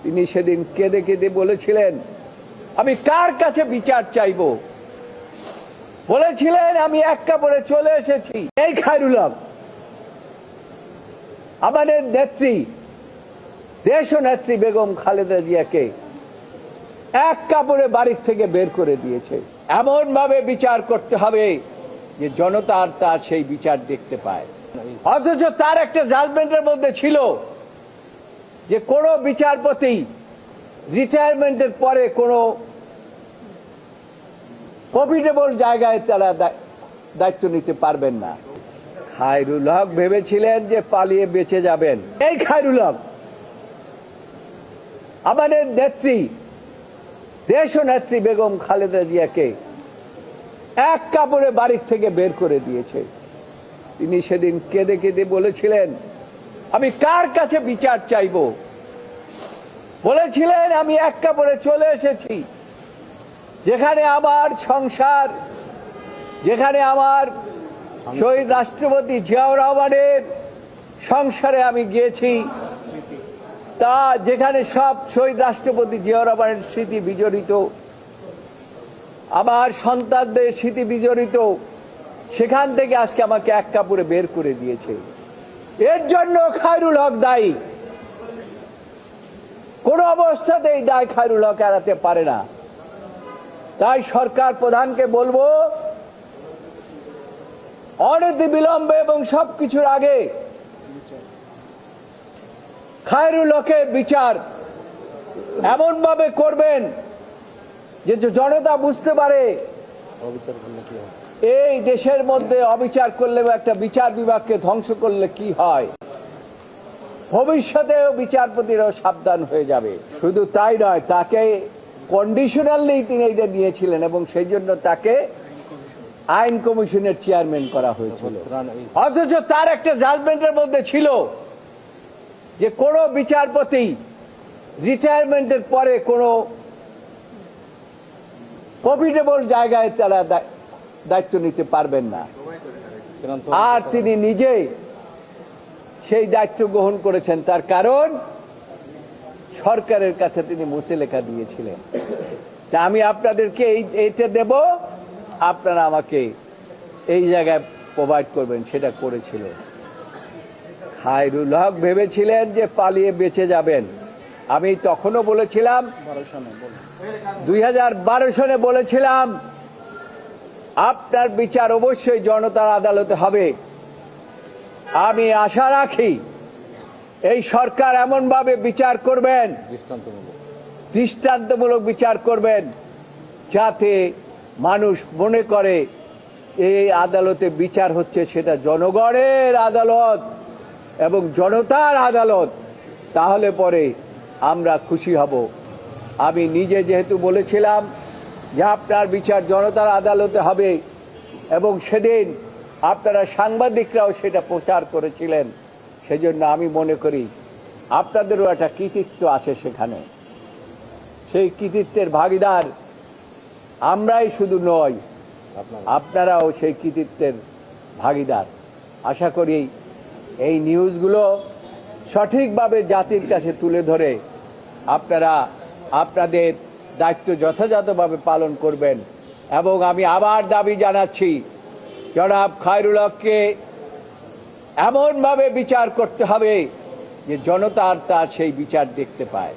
তিনি সেদিন কেঁদে কেঁদে বলেছিলেন, আমি কার কাছে বিচার চাইব? বলেছিলেন, আমি এক কাপড়ে চলে এসেছি। এই খায়রুল হক আমাদের নেত্রী, দেশ নেত্রী বেগম খালেদা জিয়াকে এক কাপড়ে বাড়ির থেকে বের করে দিয়েছে। এমন ভাবে বিচার করতে হবে যে জনতা আর তার সেই বিচার দেখতে পায়। অথচ তার একটা জাজমেন্টের মধ্যে ছিল যে কোনো বিচারপতি রিটায়ারমেন্টের পরে কোনো প্রফিটেবল জায়গায় তারা দায়িত্ব নিতে পারবেন না। খায়রুল হক ভেবেছিলেন যে পালিয়ে বেঁচে যাবেন। এই খায়রুল হক আমাদের নেত্রী, দেশ নেত্রী বেগম খালেদা জিয়াকে এক কাপড়ে বাড়ির থেকে বের করে দিয়েছে। তিনি সেদিন কেঁদে কেঁদে বলেছিলেন, আমি কার কাছে বিচার চাইব? বলেছিলেন, আমি এক কাপড়ে চলে এসেছি। যেখানে আমার সংসার, যেখানে আমার শহীদ রাষ্ট্রপতি জিয়াউর রহমানের সংসারে আমি গিয়েছি, তা যেখানে সব শহীদ রাষ্ট্রপতি জিয়াউর রহমানের স্মৃতি বিজড়িত, আমার সন্তানদের স্মৃতি বিজড়িত, সেখান থেকে আজকে আমাকে এক কাপড়ে বের করে দিয়েছে। এর জন্য খায়রুল হক দায়ী। কোন অবস্থাতেই দায় খায়রুল হক এড়াতে পারে না। তাই সরকার প্রধানকে বলবো, অনতি বিলম্বে এবং সবকিছুর আগে খায়রুল হকের বিচার এমন ভাবে করবেন যে জনতা বুঝতে পারে এই দেশের মধ্যে অবিচার করলে, একটা বিচার বিভাগকে ধ্বংস করলে কি হয়। ভবিষ্যতেও বিচারপতিরাও সাবধান হয়ে যাবে। শুধু তাই নয়, তাকে কন্ডিশনালি তিনি এটা নিয়েছিলেন এবং সেই জন্য তাকে আইন কমিশনের চেয়ারম্যান করা হয়েছিল। অথচ তার একটা জাজমেন্টের মধ্যে ছিল যে কোনো বিচারপতি রিটায়ারমেন্টের পরে কোনো প্রফিটেবল জায়গায় তারা দায়িত্ব নিতে পারবেন না। আর তিনি নিজেই সেই দায়িত্ব গ্রহণ করেছেন। তার কারণ সরকারের কাছে তিনি মুছে লেখা দিয়েছিলেন, তা আমি আপনাদেরকে এইটা দেব, আপনারা আমাকে এই জায়গায় প্রোভাইড করবেন, সেটা করেছিল। খায়রুল হক ভেবেছিলেন যে পালিয়ে বেঁচে যাবেন। আমি তখনও বলেছিলাম, 2012 সনে বলেছিলাম, আপনার বিচার অবশ্যই জনতার আদালতে হবে। আমি আশা রাখি এই সরকার এমন ভাবে বিচার করবেন, দৃষ্টান্তমূলক বিচার করবেন, যাতে মানুষ মনে করে এই আদালতে বিচার হচ্ছে সেটা জনগণের আদালত এবং জনতার আদালত। তাহলে পরে আমরা খুশি হব। আমি নিজে যেহেতু বলেছিলাম যে আপনার বিচার জনতার আদালতে হবে, এবং সেদিন আপনারা সাংবাদিকরাও সেটা প্রচার করেছিলেন, সেজন্য আমি মনে করি আপনাদেরও একটা কৃতিত্ব আছে সেখানে। সেই কৃতিত্বের ভাগীদার আমরাই শুধু নয়, আপনারাও সেই কৃতিত্বের ভাগীদার। আশা করি এই নিউজগুলো সঠিকভাবে জাতির কাছে তুলে ধরে আপনারা আপনাদের দায়িত্ব যথাযথভাবে পালন করবেন। এবং আমি আবার দাবি জানাচ্ছি, জনাব খায়রুল হককে এমনভাবে বিচার করতে হবে যে জনতা আর তার সেই বিচার দেখতে পায়।